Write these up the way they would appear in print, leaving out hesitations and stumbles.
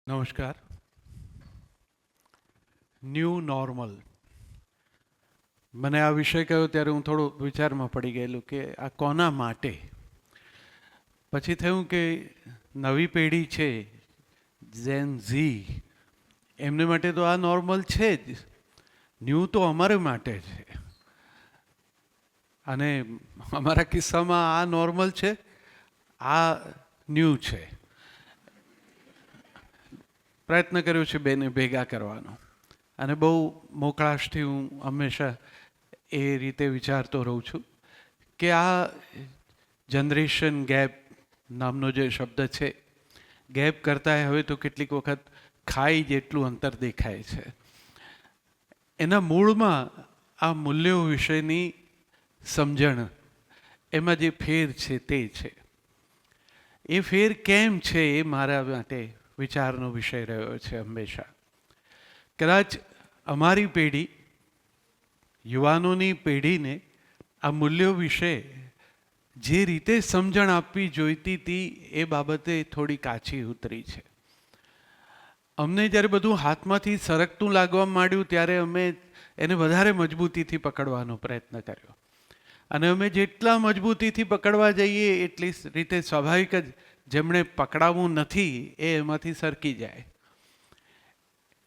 નમસ્કાર. New normal, મને આ વિષય કહ્યો ત્યારે હું થોડો વિચારમાં પડી ગયેલું કે આ કોના માટે. પછી થયું કે નવી પેઢી છે, ઝેન ઝી, એમને માટે તો આ નોર્મલ છે જ. ન્યૂ તો અમારે માટે છે, અને અમારા કિસ્સામાં આ નોર્મલ છે, આ ન્યૂ છે. પ્રયત્ન કર્યો છે બેને ભેગા કરવાનો, અને બહુ મોકળાશથી હું હંમેશા એ રીતે વિચારતો રહું છું કે આ જનરેશન ગેપ નામનો જે શબ્દ છે, ગેપ કરતાં હવે તો કેટલીક વખત ખાઈ જેટલું અંતર દેખાય છે. એના મૂળમાં આ મૂલ્યો વિશેની સમજણ, એમાં જે ફેર છે તે છે. એ ફેર કેમ છે એ મારા માટે વિચારનો વિષય રહ્યો છે હંમેશા. કદાચ અમારી પેઢી, યુવાનોની પેઢીને આ મૂલ્યો વિશે જે રીતે સમજણ આપવી જોઈતી હતી એ બાબતે થોડી કાચી ઉતરી છે. અમને જ્યારે બધું હાથમાંથી સરકતું લાગવા માંડ્યું ત્યારે અમે એને વધારે મજબૂતીથી પકડવાનો પ્રયત્ન કર્યો, અને અમે જેટલા મજબૂતીથી પકડવા જઈએ એટલી રીતે સ્વાભાવિક જ જેમણે પકડાવવું નથી એ એમાંથી સરકી જાય.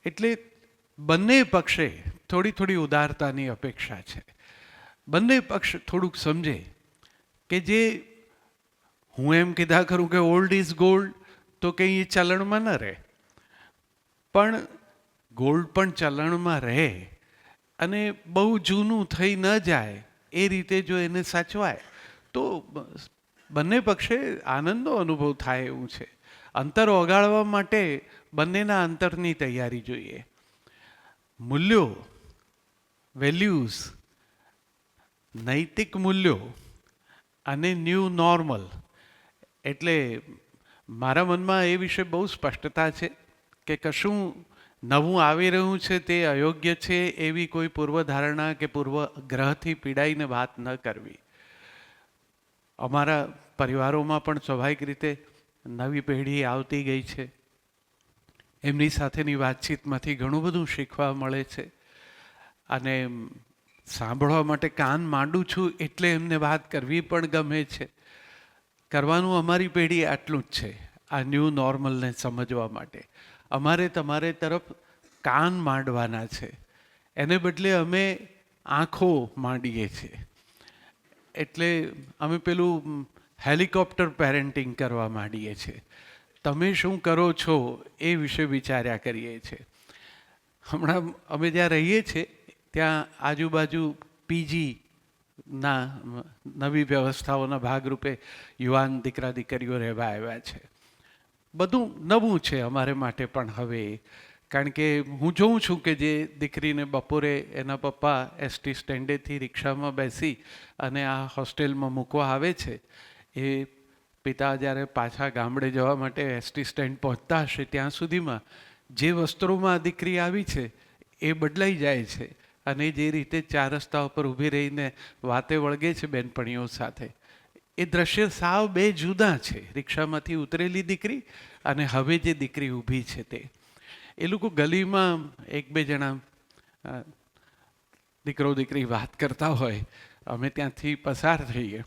એટલે બંને પક્ષે થોડી થોડી ઉદારતાની અપેક્ષા છે. બંને પક્ષ થોડુંક સમજે કે જે હું એમ કીધા કરું કે ઓલ્ડ ઇઝ ગોલ્ડ, તો કંઈ એ ચલણમાં ન રહે, પણ ગોલ્ડ પણ ચલણમાં રહે અને બહુ જૂનું થઈ ન જાય એ રીતે જો એને સાચવાય તો બંને પક્ષે આનંદનો અનુભવ થાય એવું છે. અંતર ઓગાળવા માટે બંનેના અંતરની તૈયારી જોઈએ. મૂલ્યો, વેલ્યુઝ, નૈતિક મૂલ્યો અને ન્યૂ નોર્મલ, એટલે મારા મનમાં એ વિશે બહુ સ્પષ્ટતા છે કે કશું નવું આવી રહ્યું છે તે અયોગ્ય છે એવી કોઈ પૂર્વધારણા કે પૂર્વગ્રહથી પીડાઈને વાત ન કરવી. અમારા પરિવારોમાં પણ સ્વાભાવિક રીતે નવી પેઢી આવતી ગઈ છે. એમની સાથેની વાતચીતમાંથી ઘણું બધું શીખવા મળે છે, અને સાંભળવા માટે કાન માંડું છું એટલે એમને વાત કરવી પણ ગમે છે. કરવાનું અમારી પેઢી આટલું જ છે, આ ન્યૂ નોર્મલને સમજવા માટે. અમારે તમારે તરફ કાન માંડવાના છે, એને બદલે અમે આંખો માંડીએ છીએ. એટલે અમે પેલું હેલિકોપ્ટર પેરેન્ટિંગ કરવા માંડીએ છીએ. તમે શું કરો છો એ વિશે વિચાર્યા કરીએ છીએ. હમણાં અમે જ્યાં રહીએ છીએ ત્યાં આજુબાજુ પીજીના નવી વ્યવસ્થાઓના ભાગરૂપે યુવાન દીકરા દીકરીઓ રહેવા આવ્યા છે. બધું નવું છે અમારે માટે પણ હવે, કારણ કે હું જોઉં છું કે જે દીકરીને બપોરે એના પપ્પા એસટી સ્ટેન્ડેથી રિક્ષામાં બેસી અને આ હોસ્ટેલમાં મૂકવા આવે છે, એ પિતા જ્યારે પાછા ગામડે જવા માટે એસટી સ્ટેન્ડ પહોંચતા હશે ત્યાં સુધીમાં જે વસ્ત્રોમાં આ દીકરી આવી છે એ બદલાઈ જાય છે, અને જે રીતે ચાર રસ્તા ઉપર ઊભી રહીને વાતે વળગે છે બેનપણીઓ સાથે, એ દ્રશ્ય સાવ બે જુદા છે. રિક્ષામાંથી ઉતરેલી દીકરી અને હવે જે દીકરી ઊભી છે તે. એ લોકો ગલીમાં એક બે જણા દીકરો દીકરી વાત કરતા હોય, અમે ત્યાંથી પસાર થઈએ,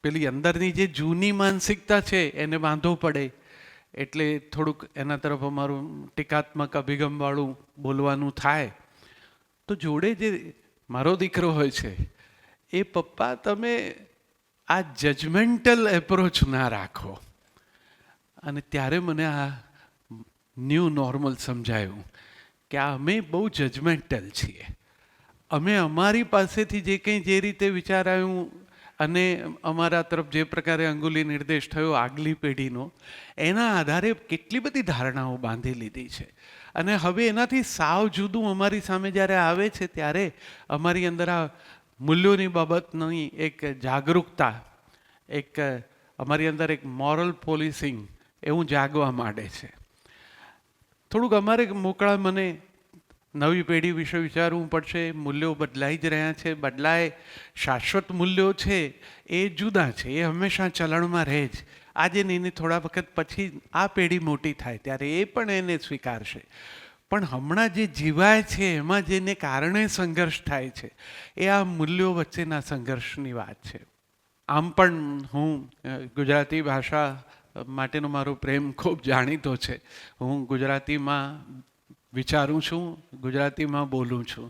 પેલી અંદરની જે જૂની માનસિકતા છે એને વાંધો પડે એટલે થોડુંક એના તરફ અમારું ટીકાત્મક અભિગમવાળું બોલવાનું થાય. તો જોડે જે મારો દીકરો હોય છે એ, પપ્પા તમે આ જજમેન્ટલ એપ્રોચ ના રાખો. અને ત્યારે મને આ ન્યૂ નોર્મલ સમજાયું કે આ અમે બહુ જજમેન્ટલ છીએ. અમે અમારી પાસેથી જે કંઈ જે રીતે વિચાર આવ્યું અને અમારા તરફ જે પ્રકારે અંગુલી નિર્દેશ થયો આગલી પેઢીનો, એના આધારે કેટલી બધી ધારણાઓ બાંધી લીધી છે. અને હવે એનાથી સાવ જુદું અમારી સામે જ્યારે આવે છે ત્યારે અમારી અંદર આ મૂલ્યોની બાબતની એક જાગૃતતા, એક અમારી અંદર એક મોરલ પોલિસિંગ એવું જાગવા માંડે છે. થોડુંક અમારે મોકળા મને નવી પેઢી વિશે વિચારવું પડશે. મૂલ્યો બદલાઈ જ રહ્યા છે, બદલાય. શાશ્વત મૂલ્યો છે એ જુદા છે, એ હંમેશા ચલણમાં રહે જ. આજે નહીં ને થોડા વખત પછી આ પેઢી મોટી થાય ત્યારે એ પણ એને સ્વીકારશે. પણ હમણાં જે જીવાય છે એમાં જેને કારણે સંઘર્ષ થાય છે એ આ મૂલ્યો વચ્ચેના સંઘર્ષની વાત છે. આમ પણ હું ગુજરાતી ભાષા માટેનો મારો પ્રેમ ખૂબ જાણીતો છે. હું ગુજરાતીમાં વિચારું છું, ગુજરાતીમાં બોલું છું.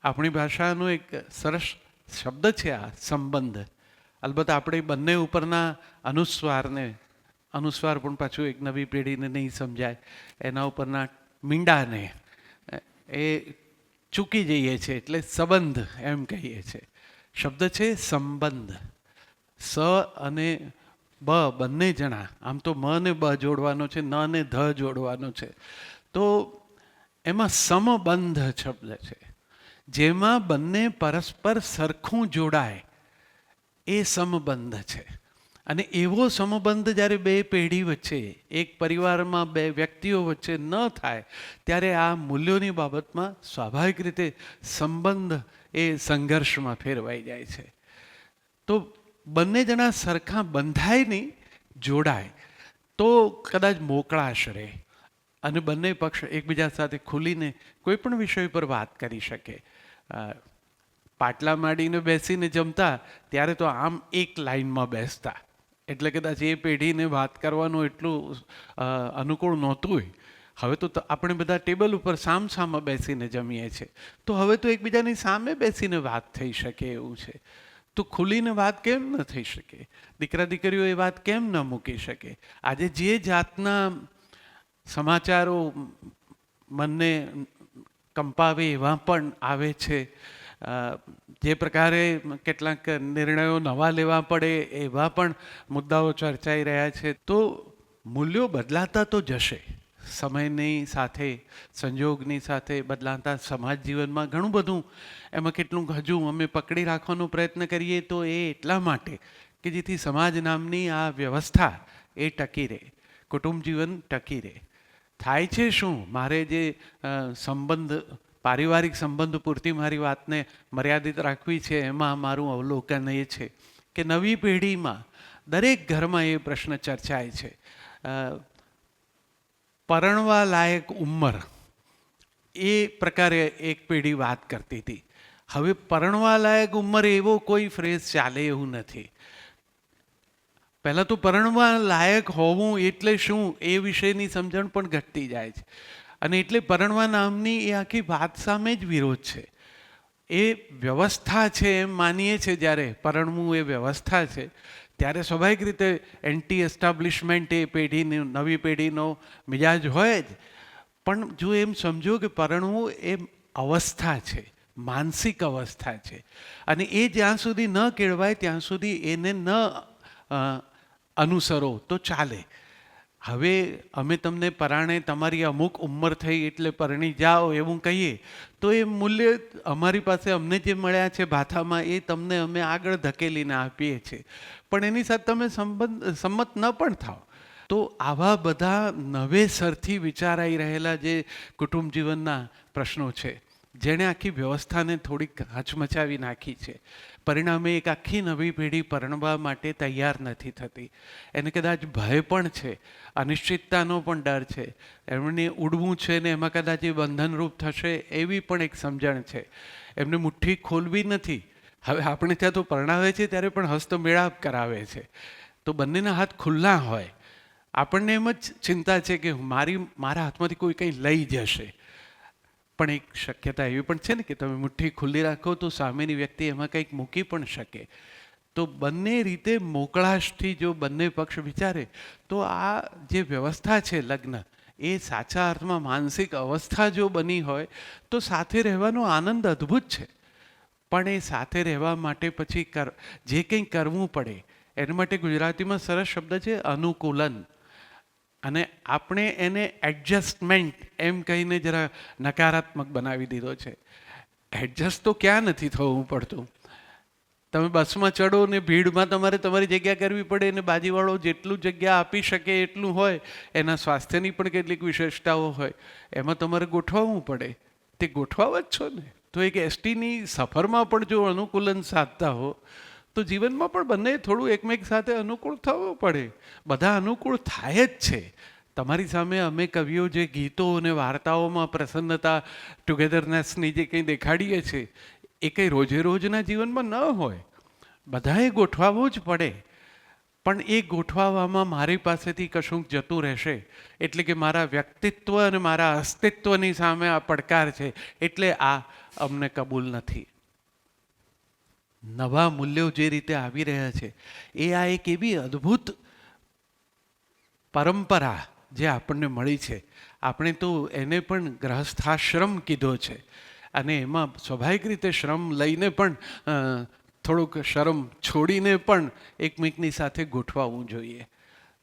આપણી ભાષાનો એક સરસ શબ્દ છે આ સંબંધ. અલબત્ત આપણે બંને ઉપરના અનુસ્વાર પણ પાછું એક નવી પેઢીને નહીં સમજાય, એના ઉપરના મીંડાને એ ચૂકી જઈએ છીએ એટલે સંબંધ એમ કહીએ છીએ. શબ્દ છે સંબંધ. સ અને બ બંને જણા, આમ તો મ ને બ જોડવાનો છે, ન ને ધ જોડવાનો છે, તો એમાં સમબંધ શબ્દ છે, જેમાં બંને પરસ્પર સરખું જોડાય એ સમબંધ છે. અને એવો સમબંધ જ્યારે બે પેઢી વચ્ચે, એક પરિવારમાં બે વ્યક્તિઓ વચ્ચે ન થાય ત્યારે આ મૂલ્યોની બાબતમાં સ્વાભાવિક રીતે સંબંધ એ સંઘર્ષમાં ફેરવાઈ જાય છે. તો બંને જણા સરખા બંધાય નહીં, જોડાય તો કદાચ મોકળાશ રહે અને બંને પક્ષ એકબીજા સાથે ખુલીને કોઈ પણ વિષય પર વાત કરી શકે. પાટલા માંડીને બેસીને જમતા ત્યારે તો આમ એક લાઈનમાં બેસતા, એટલે કદાચ એ પેઢીને વાત કરવાનું એટલું અનુકૂળ નહોતું. હવે તો આપણે બધા ટેબલ ઉપર સામસામા બેસીને જમીએ છીએ, તો હવે તો એકબીજાની સામે બેસીને વાત થઈ શકે એવું છે. તો ખુલીને વાત કેમ ન થઈ શકે? દીકરા દીકરીઓ એ વાત કેમ ન મૂકી શકે? આજે જે જાતના સમાચારો મનને કંપાવે એવા પણ આવે છે, જે પ્રકારે કેટલાક નિર્ણયો નવા લેવા પડે એવા પણ મુદ્દાઓ ચર્ચાઈ રહ્યા છે. તો મૂલ્યો બદલાતા તો જશે સમયની સાથે, સંજોગની સાથે બદલાતા સમાજ જીવનમાં ઘણું બધું એમાં કેટલું હજુ અમે પકડી રાખવાનો પ્રયત્ન કરીએ તો એ એટલા માટે કે જેથી સમાજ નામની આ વ્યવસ્થા એ ટકી રહે, કુટુંબ જીવન ટકી રહે. થાય છે શું, મારે જે સંબંધ, પારિવારિક સંબંધ પૂરતી મારી વાતને મર્યાદિત રાખવી છે, એમાં મારું અવલોકન એ છે કે નવી પેઢીમાં દરેક ઘરમાં એ પ્રશ્ન ચર્ચાય છે. પરણવા લાયક ઉંમર એ પ્રકારે એક પેઢી વાત કરતી હતી. હવે પરણવા લાયક ઉંમર એવો કોઈ ફ્રેઝ ચાલે એવું નથી. પહેલાં તો પરણવા લાયક હોવું એટલે શું એ વિશેની સમજણ પણ ઘટતી જાય છે. અને એટલે પરણવા નામની એ આખી વાત સામે જ વિરોધ છે. એ વ્યવસ્થા છે એમ માનીએ છીએ જ્યારે પરણવું એ વ્યવસ્થા છે, ત્યારે સ્વાભાવિક રીતે એન્ટી એસ્ટાબ્લિશમેન્ટ એ પેઢીની, નવી પેઢીનો મિજાજ હોય જ. પણ જો એમ સમજો કે પરણવું એ અવસ્થા છે, માનસિક અવસ્થા છે, અને એ જ્યાં સુધી ન કેળવાય ત્યાં સુધી એને ન અનુસરો તો ચાલે. હવે અમે તમને પરાણે તમારી અમુક ઉંમર થઈ એટલે પરણી જાઓ એવું કહીએ તો એ મૂલ્ય અમારી પાસે અમને જે મળ્યા છે ભાથામાં એ તમને અમે આગળ ધકેલીને આપીએ છીએ, પણ એની સાથે તમે સંમત ન પણ થાઓ. તો આવા બધા નવેસરથી વિચારાઈ રહેલા જે કુટુંબ જીવનના પ્રશ્નો છે, જેણે આખી વ્યવસ્થાને થોડીક હચમચાવી નાખી છે. પરિણામે એક આખી નવી પેઢી પરણવા માટે તૈયાર નથી થતી. એને કદાચ ભય પણ છે, અનિશ્ચિતતાનો પણ ડર છે, એમને ઉડવું છે ને એમાં કદાચ એ બંધનરૂપ થશે એવી પણ એક સમજણ છે. એમને મુઠ્ઠી ખોલવી નથી. હવે આપણે ત્યાં તો પરણાવે છે ત્યારે પણ હસ્તમેળાપ કરાવે છે, તો બંનેના હાથ ખુલ્લા હોય. આપણને એમ જ ચિંતા છે કે મારા હાથમાંથી કોઈ કંઈ લઈ જશે, પણ એક શક્યતા એવી પણ છે ને કે તમે મુઠ્ઠી ખુલ્લી રાખો તો સામેની વ્યક્તિ એમાં કંઈક મૂકી પણ શકે. તો બંને રીતે મોકળાશથી જો બંને પક્ષ વિચારે તો આ જે વ્યવસ્થા છે લગ્ન, એ સાચા અર્થમાં માનસિક અવસ્થા જો બની હોય તો સાથે રહેવાનો આનંદ અદ્ભુત છે. પણ એ સાથે રહેવા માટે પછી જે કંઈ કરવું પડે એના માટે ગુજરાતીમાં સરસ શબ્દ છે અનુકૂલન, અને આપણે એને એડજસ્ટમેન્ટ એમ કહીને જરા નકારાત્મક બનાવી દીધો છે. એડજસ્ટ તો ક્યાં નથી થવું પડતું. તમે બસમાં ચડો ને ભીડમાં તમારે તમારી જગ્યા કરવી પડે, અને બાજુવાળો જેટલું જગ્યા આપી શકે એટલું હોય, એના સ્વાસ્થ્યની પણ કેટલીક વિશેષતાઓ હોય, એમાં તમારે ગોઠવવું પડે. તે ગોઠવાવ જ છો ને. તો એક એસટીની સફરમાં પણ જો અનુકૂલન સાધતા હો તો જીવનમાં પણ બંને થોડું એકમેક સાથે અનુકૂળ થવું પડે. બધા અનુકૂળ થાય જ છે. તમારી સામે અમે કવિઓ જે ગીતો અને વાર્તાઓમાં પ્રસન્નતા ટુગેધરનેસની જે કંઈ દેખાડીએ છીએ એ કંઈ રોજે રોજના જીવનમાં ન હોય. બધાએ ગોઠવાવું જ પડે. પણ એ ગોઠવાવામાં મારી પાસેથી કશુંક જતું રહેશે એટલે કે મારા વ્યક્તિત્વ અને મારા અસ્તિત્વની સામે આ પડકાર છે, એટલે આ અમને કબૂલ નથી. નવા મૂલ્યો જે રીતે આવી રહ્યા છે એ આ એક એવી અદ્ભુત પરંપરા જે આપણને મળી છે. આપણે તો એને પણ ગ્રહસ્થાશ્રમ કીધો છે અને એમાં સ્વાભાવિક રીતે શ્રમ લઈને પણ થોડુંક શરમ છોડીને પણ એકમેકની સાથે ગોઠવાવું જોઈએ.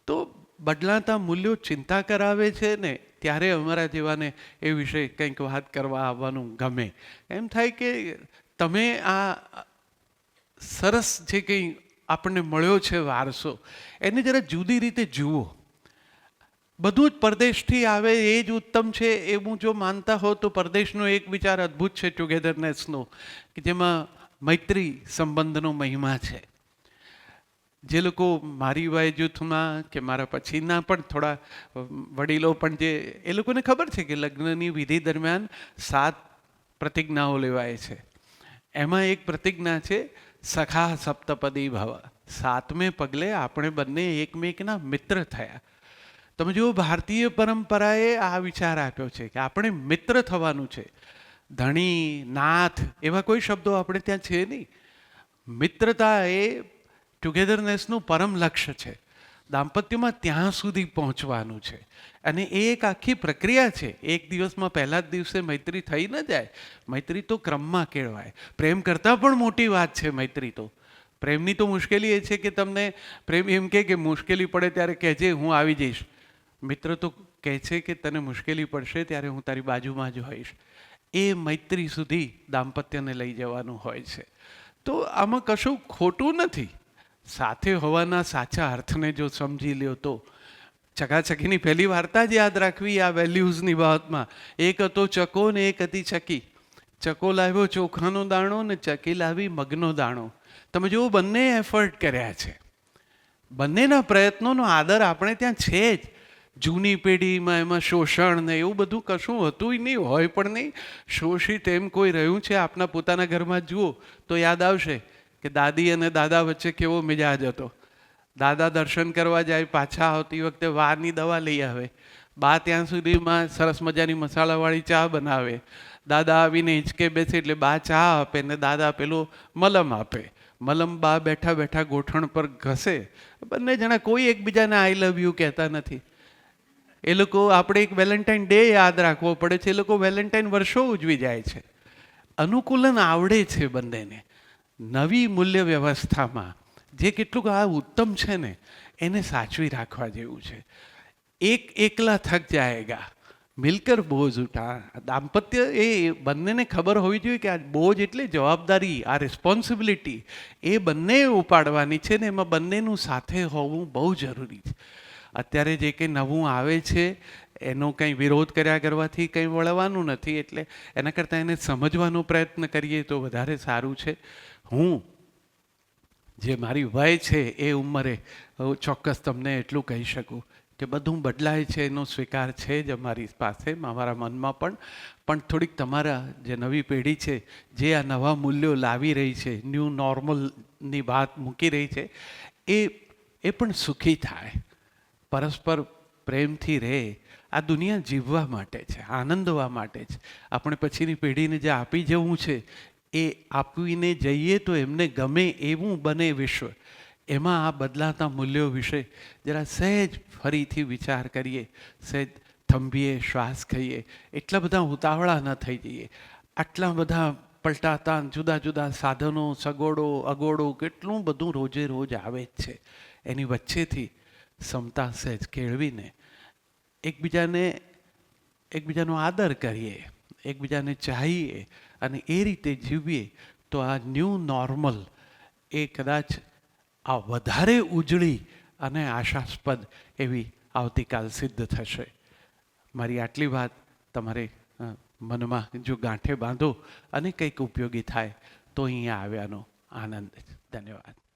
તો બદલાતા મૂલ્યો ચિંતા કરાવે છે ને ત્યારે અમારા જેવાને એ વિશે કંઈક વાત કરવા આવવાનું ગમે. એમ થાય કે તમે આ સરસ જે કંઈ આપણને મળ્યો છે વારસો એને જરા જુદી રીતે જુઓ. બધું જ પરદેશથી આવે એ જ ઉત્તમ છે એવું જો માનતા હો તો પરદેશનો એક વિચાર અદ્ભુત છે ટુગેધરનેસનો, કે જેમાં મૈત્રી સંબંધનો મહિમા છે. જે લોકો મારી વય જૂથમાં કે મારા પછીના પણ થોડા વડીલો પણ જે એ લોકોને ખબર છે કે લગ્નની વિધિ દરમિયાન 7 પ્રતિજ્ઞાઓ લેવાય છે. એમાં એક પ્રતિજ્ઞા છે સખા સપ્તપદી ભવ. 7મે પગલે આપણે બંને એકમેકના મિત્ર થયા. તમે જુઓ ભારતીય પરંપરાએ આ વિચાર આપ્યો છે કે આપણે મિત્ર થવાનું છે. ધણી નાથ એવા કોઈ શબ્દો આપણે ત્યાં છે નહીં. મિત્રતા એ ટુગેધરનેસનું પરમ લક્ષ્ય છે. દાંપત્યમાં ત્યાં સુધી પહોંચવાનું છે અને એ એક આખી પ્રક્રિયા છે. એક દિવસમાં પહેલા જ દિવસે મૈત્રી થઈ ન જાય. મૈત્રી તો ક્રમમાં કેળવાય. પ્રેમ કરતાં પણ મોટી વાત છે મૈત્રી તો. પ્રેમની તો મુશ્કેલી એ છે કે તમને પ્રેમ એમ કે મુશ્કેલી પડે ત્યારે કહેજે હું આવી જઈશ. મિત્ર તો કહે છે કે તને મુશ્કેલી પડશે ત્યારે હું તારી બાજુમાં જ હોઈશ. એ મૈત્રી સુધી દાંપત્યને લઈ જવાનું હોય છે. તો આમાં કશું ખોટું નથી. સાથે હોવાના સાચા અર્થને જો સમજી લ્યો તો ચકાચકીની પહેલી વાર્તા જ યાદ રાખવી આ વેલ્યુઝની બાબતમાં. એક હતો ચકો ને એક હતી ચકી. ચકો લાવ્યો ચોખાનો દાણો ને ચકી લાવી મગનો દાણો. તમે જુઓ બંને એફર્ટ કર્યા છે. બંનેના પ્રયત્નોનો આદર આપણે ત્યાં છે જ. જૂની પેઢીમાં એમાં શોષણ ને એવું બધું કશું હતું નહીં, હોય પણ નહીં. શોષિત એમ કોઈ રહ્યું છે આપના પોતાના ઘરમાં જુઓ તો યાદ આવશે કે દાદી અને દાદા વચ્ચે કેવો મિજાજ હતો. દાદા દર્શન કરવા જાય, પાછા આવતી વખતે વારની દવા લઈ આવે. બા ત્યાં સુધીમાં સરસ મજાની મસાલાવાળી ચા બનાવે. દાદા આવીને હિંચકે બેસે એટલે બા ચા આપે ને દાદા પેલો મલમ આપે. મલમ બા બેઠા બેઠા ગોઠણ પર ઘસે. બંને જણા કોઈ એકબીજાને આઈ લવ યુ કહેતા નથી. એ લોકો આપણે એક વેલેન્ટાઇન ડે યાદ રાખવો પડે છે, એ લોકો વેલેન્ટાઇન વર્ષો ઉજવી જાય છે. અનુકૂલન આવડે છે બંનેને. નવી મૂલ્ય વ્યવસ્થામાં જે કેટલુંક આ ઉત્તમ છે ને એને સાચવી રાખવા જેવું છે. એક એકલા થક જાયેગા મિલકર બોજ ઉઠા. દાંપત્ય એ બંનેને ખબર હોવી જોઈએ કે આ બોજ એટલે જવાબદારી, આ રિસ્પોન્સિબિલિટી એ બંને ઉપાડવાની છે ને એમાં બંનેનું સાથે હોવું બહુ જરૂરી છે. અત્યારે જે કંઈ નવું આવે છે એનો કંઈ વિરોધ કર્યા કરવાથી કંઈ વળવાનું નથી. એટલે એના કરતાં એને સમજવાનો પ્રયત્ન કરીએ તો વધારે સારું છે. હું જે મારી વય છે એ ઉંમરે ચોક્કસ તમને એટલું કહી શકું કે બધું બદલાય છે એનો સ્વીકાર છે જ અમારી પાસે, અમારા મનમાં પણ થોડીક તમારા જે નવી પેઢી છે જે આ નવા મૂલ્યો લાવી રહી છે, ન્યૂ નોર્મલની વાત મૂકી રહી છે, એ પણ સુખી થાય, પરસ્પર પ્રેમથી રહે. આ દુનિયા જીવવા માટે છે, આનંદવા માટે છે. આપણે પછીની પેઢીને જે આપી જવું છે એ આપીને જઈએ તો એમને ગમે એવું બને વિશ્વ. એમાં આ બદલાતા મૂલ્યો વિશે જરા સહેજ ફરીથી વિચાર કરીએ, સહેજ થંભીએ, શ્વાસ ખાઈએ. એટલા બધા ઉતાવળા ન થઈ જઈએ. આટલા બધા પલટાતા જુદા જુદા સાધનો, સગવડો, અગવડો કેટલું બધું રોજે રોજ આવે જ છે. એની વચ્ચેથી ક્ષમતા સહેજ કેળવીને એકબીજાનો આદર કરીએ, એકબીજાને ચાહીએ અને એ રીતે જીવીએ તો આ ન્યૂ નોર્મલ એ કદાચ આ વધારે ઉજળી અને આશાસ્પદ એવી આવતીકાલ સિદ્ધ થશે. મારી આટલી વાત તમારે મનમાં જો ગાંઠે બાંધો અને કંઈક ઉપયોગી થાય તો અહીંયા આવ્યાનો આનંદ છે. ધન્યવાદ.